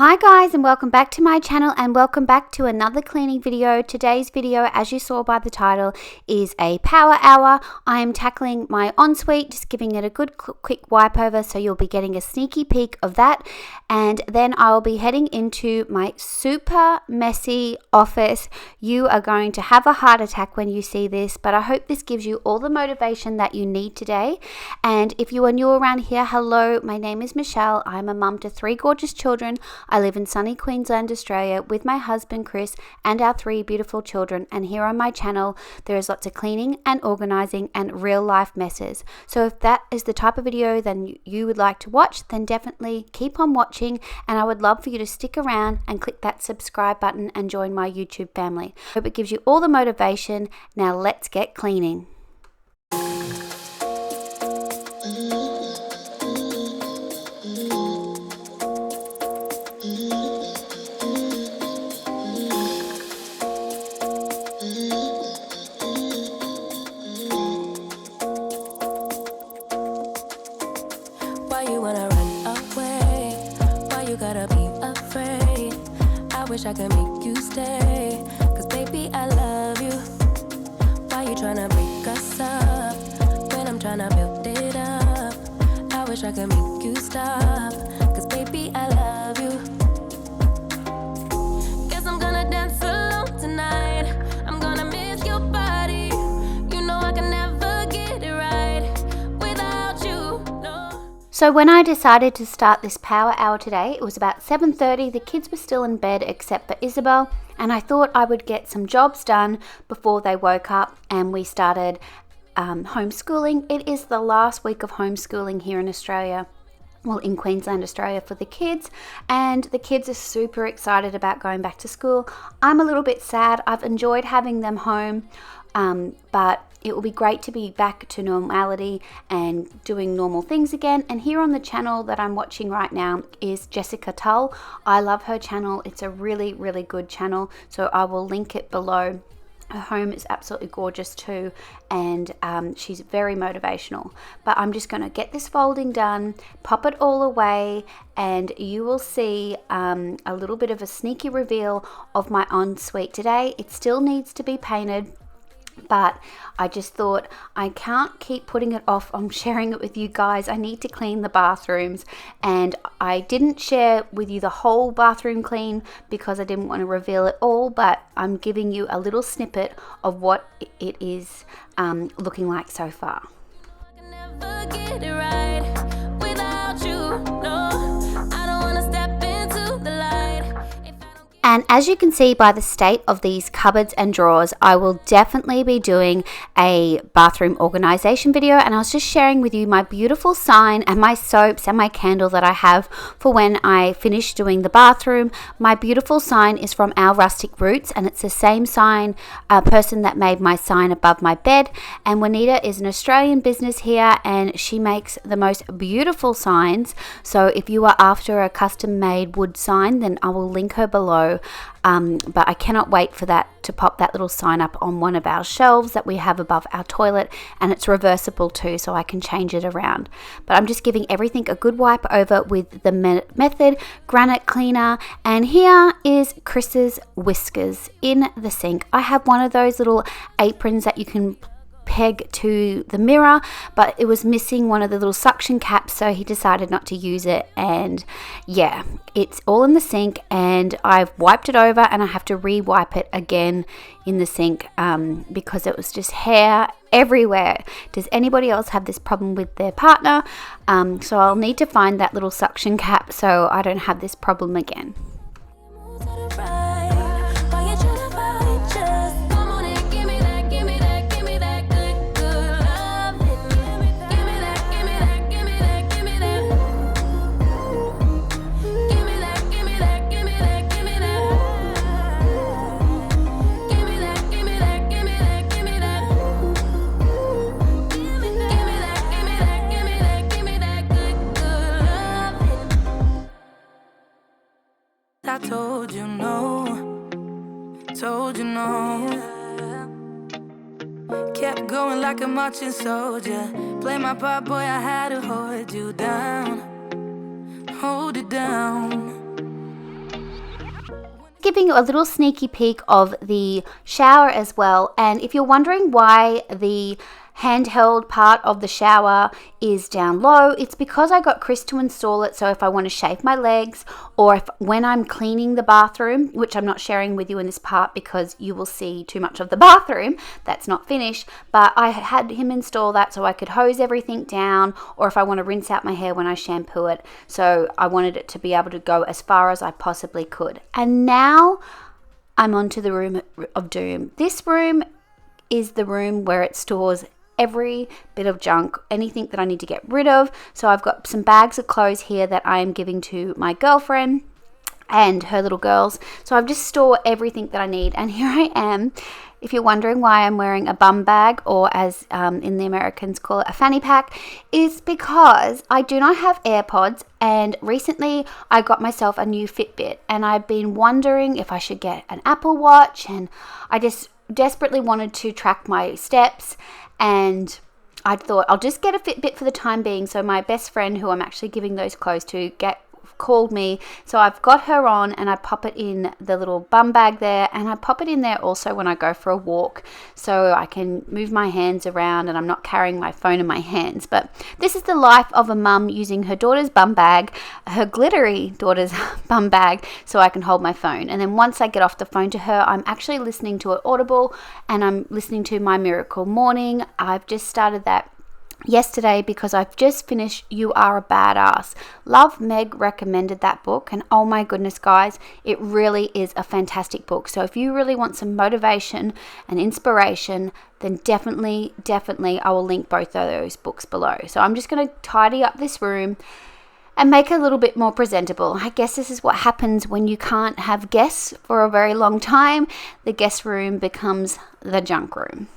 Hi guys, and welcome back to my channel and welcome back to another cleaning video. Today's video, as you saw by the title, is a power hour. I am tackling my ensuite, just giving it a good quick wipe over, so you'll be getting a sneaky peek of that. And then I'll be heading into my super messy office. You are going to have a heart attack when you see this, but I hope this gives you all the motivation that you need today. And if you are new around here, hello, my name is Michelle. I'm a mum to 3 gorgeous children. I live in sunny Queensland, Australia with my husband Chris and our 3 beautiful children, and here on my channel there is lots of cleaning and organising and real life messes. So if that is the type of video then you would like to watch, then definitely keep on watching, and I would love for you to stick around and click that subscribe button and join my YouTube family. Hope it gives you all the motivation. Now let's get cleaning. Wish I could make you stay, cause baby I love you. Why you tryna break us up when I'm tryna build it up? I wish I could make you stop, cause baby I love you. Guess I'm gonna dance alone tonight. I'm gonna miss your body. You know I can never get it right without you, no. So when I decided to start this power hour today, it was about 7:30. The kids were still in bed except for Isabel, and I thought I would get some jobs done before they woke up and we started homeschooling. It is the last week of homeschooling here in Australia. Well, in Queensland, Australia, for the kids, and the kids are super excited about going back to school. I'm a little bit sad. I've enjoyed having them home, but it will be great to be back to normality and doing normal things again. And here on the channel that I'm watching right now is Jessica Tull. I love her channel. It's a really, really good channel, so I will link it below. Her home is absolutely gorgeous too, and she's very motivational. But I'm just going to get this folding done, pop it all away, and you will see a little bit of a sneaky reveal of my ensuite today. It still needs to be painted, but I just thought I can't keep putting it off. I'm sharing it with you guys. I need to clean the bathrooms, and I didn't share with you the whole bathroom clean because I didn't want to reveal it all, but I'm giving you a little snippet of what it is looking like so far. I can never get it right without you, no. I don't wanna step into the light if I don't. And as you can see by the state of these cupboards and drawers, I will definitely be doing a bathroom organization video. And I was just sharing with you my beautiful sign and my soaps and my candle that I have for when I finish doing the bathroom. My beautiful sign is from Our Rustic Roots, and it's the same sign person that made my sign above my bed. And Juanita is an Australian business here, and she makes the most beautiful signs. So if you are after a custom made wood sign, then I will link her below. But I cannot wait for that to pop that little sign up on one of our shelves that we have above our toilet, and it's reversible too, so I can change it around. But I'm just giving everything a good wipe over with the Method Granite Cleaner, and here is Chris's whiskers in the sink. I have one of those little aprons that you can peg to the mirror, but it was missing one of the little suction caps, so he decided not to use it. And yeah, it's all in the sink, and I've wiped it over, and I have to re-wipe it again in the sink because it was just hair everywhere. Does anybody else have this problem with their partner? So I'll need to find that little suction cap so I don't have this problem again. I told you no, told you no. Kept going like a marching soldier. Play my part, boy, I had to hold you down. Hold it down. giving you a little sneaky peek of the shower as well. And if you're wondering why the handheld part of the shower is down low, it's because I got Chris to install it. So if I want to shave my legs, or if when I'm cleaning the bathroom, which I'm not sharing with you in this part because you will see too much of the bathroom that's not finished, but I had him install that so I could hose everything down, or if I want to rinse out my hair when I shampoo it. So I wanted it to be able to go as far as I possibly could. And now I'm onto the room of doom. This room is the room where it stores every bit of junk, anything that I need to get rid of. So I've got some bags of clothes here that I am giving to my girlfriend and her little girls. So I've just stored everything that I need. And here I am. If you're wondering why I'm wearing a bum bag, or as in the Americans call it, a fanny pack, is because I do not have AirPods, and recently I got myself a new Fitbit, and I've been wondering if I should get an Apple Watch, and I just desperately wanted to track my steps, and I thought I'll just get a Fitbit for the time being. So my best friend, who I'm actually giving those clothes to, called me, so I've got her on, and I pop it in the little bum bag there, and I pop it in there also when I go for a walk, so I can move my hands around and I'm not carrying my phone in my hands. But this is the life of a mum using her daughter's bum bag, her glittery daughter's bum bag, so I can hold my phone. And then once I get off the phone to her, I'm actually listening to it Audible, and I'm listening to My Miracle Morning. I've just started that yesterday because I've just finished You Are a Badass. Love Meg recommended that book, and oh my goodness guys, it really is a fantastic book. So if you really want some motivation and inspiration, then definitely I will link both of those books below. So I'm just going to tidy up this room and make it a little bit more presentable. I guess this is what happens when you can't have guests for a very long time. The guest room becomes the junk room.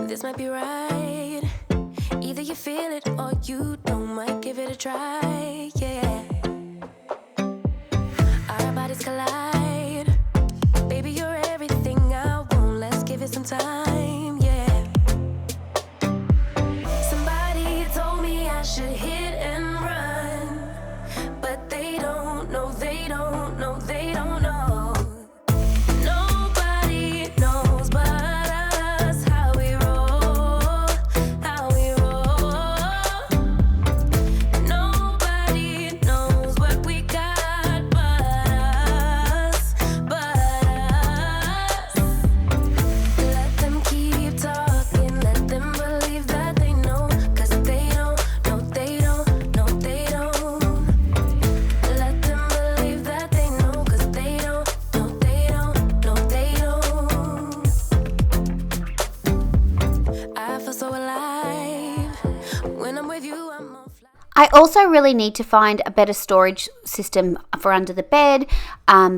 This might be right. Either you feel it or you don't. Might give it a try, yeah. Our bodies collide. Baby, you're everything I want. Let's give it some time, yeah. Somebody told me I should hit and run, but they don't know, they don't know, they don't know. I also really need to find a better storage system for under the bed,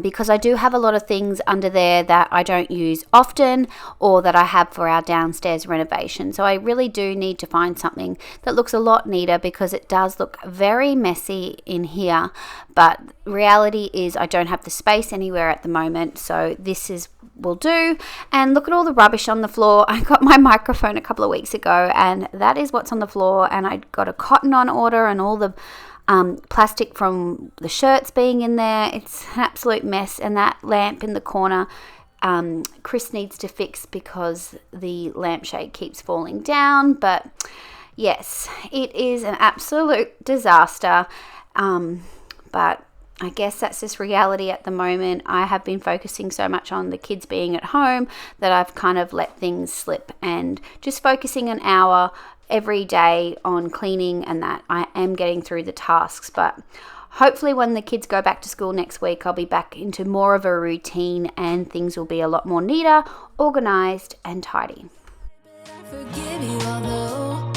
because I do have a lot of things under there that I don't use often, or that I have for our downstairs renovation. So I really do need to find something that looks a lot neater, because it does look very messy in here. But reality is I don't have the space anywhere at the moment, so this will do. And look at all the rubbish on the floor. I got my microphone a couple of weeks ago, and that is what's on the floor. And I got a cotton on order, and all the plastic from the shirts being in there. It's an absolute mess. And that lamp in the corner, Chris needs to fix because the lampshade keeps falling down. But yes, it is an absolute disaster. But I guess that's just reality at the moment. I have been focusing so much on the kids being at home that I've kind of let things slip, and just focusing an hour every day on cleaning, and that I am getting through the tasks. But hopefully when the kids go back to school next week, I'll be back into more of a routine and things will be a lot more neater, organized and tidy. Forgive you, although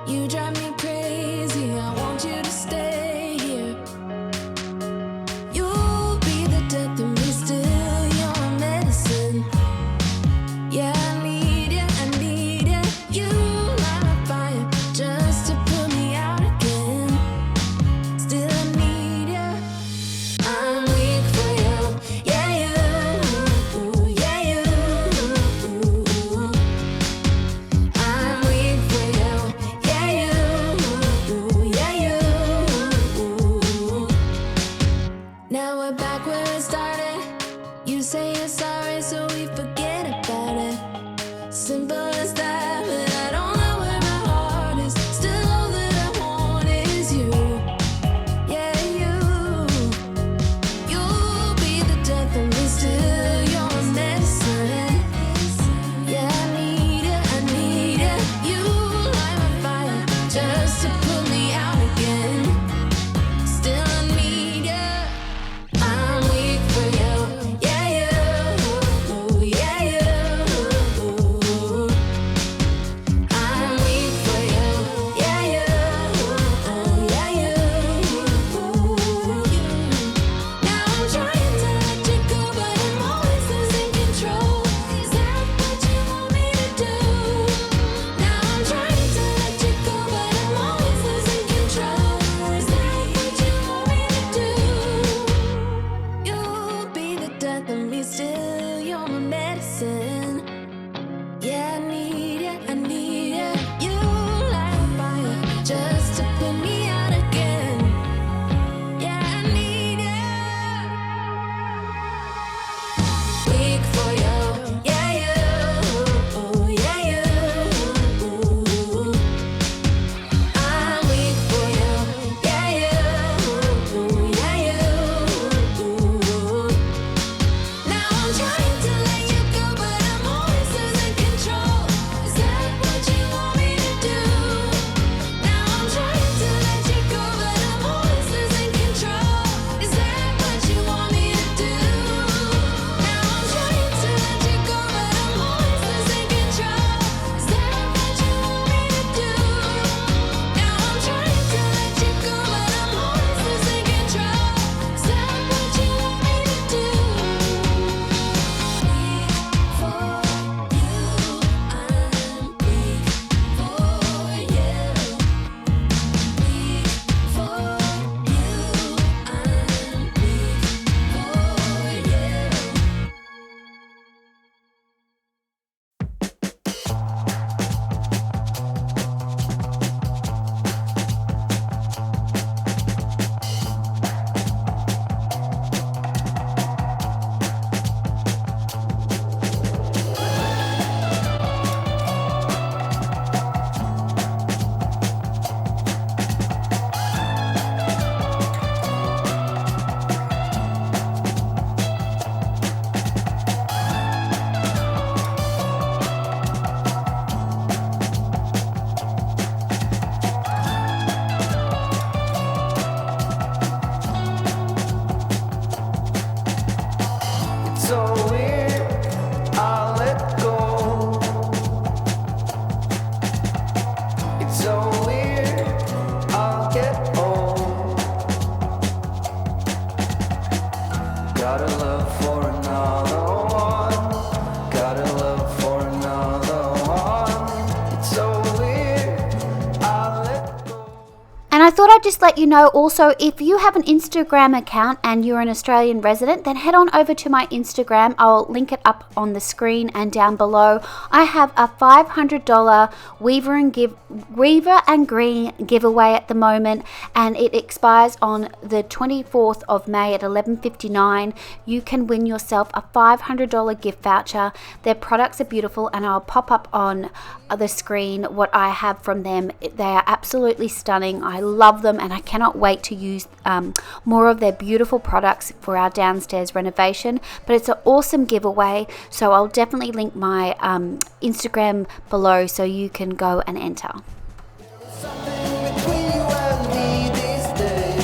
you drive me crazy. I want you to stay here. You'll be the death of me still. You're my medicine. Yeah, I need you, I need you. You light my fire just to put me out again. Still I need you. I'm weak for you. Yeah, you. Yeah, you. I'm weak for you. Yeah, you. Yeah, you. Now we're back where it started. You say you're sorry, so we forget about it. Simple as that, but I don't know where my heart is. Still all that I want is you. Yeah, you. You'll be the death of me still. You're my medicine. Yeah, I need you, I need you. You light my fire just to put me out again. Still I need you. I'm weak for you. Yeah, you. Yeah, you. I'm weak for you. Yeah, you. Yeah, you. Now I'm trying to let you go, but I'm always losing control. Is that what you want me to do? Now I'm trying to let you go, but I'm always losing control. Is that what you want me to do? You'll be the death of me still. You're my medicine. Yeah, I need you, I need you. You light a fire just to put me out again. Yeah, I need you. Weak for you. Yeah, you. Yeah, you. I'm weak for you. Yeah, you. Yeah, you. Now I'm trying to let you go, but I'm always losing control. Is that what you want me to do? Now I'm trying to let you go, but I'm always losing control. Is that what you want me to do? Now I'm trying to let you go, but I'm always losing control. Is that what you want me to do? Now I'm trying to let you go, but I'm always losing control. Is that what you want me to do? For you, I'm weak for you. Weak for you, I'm weak for you. It's so weird, I'll let go. It's so weird, I'll get old. Got a love for another one. Got a love for another one. It's so weird, I'll let go. And I thought I'd just let you know also, if you have an Instagram account and you're an Australian resident, then head on over to my Instagram. I'll link it up on the screen and down below. I have a $500 Weaver and Green giveaway at the moment, and it expires on the 24th of May at 11:59. You can win yourself a $500 gift voucher. Their products are beautiful, and I'll pop up on the screen what I have from them. They are absolutely stunning. I love them, and I cannot wait to use more of their beautiful products for our downstairs renovation. But it's an awesome giveaway, so I'll definitely link my Instagram below so you can go and enter. Something between you and me these days.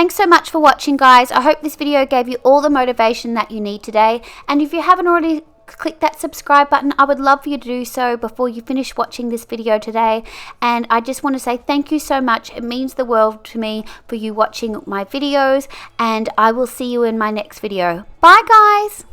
Thanks so much for watching, guys. I hope this video gave you all the motivation that you need today. And if you haven't already click that subscribe button, I would love for you to do so before you finish watching this video today. And I just want to say thank you so much. It means the world to me for you watching my videos, and I will see you in my next video. Bye, guys.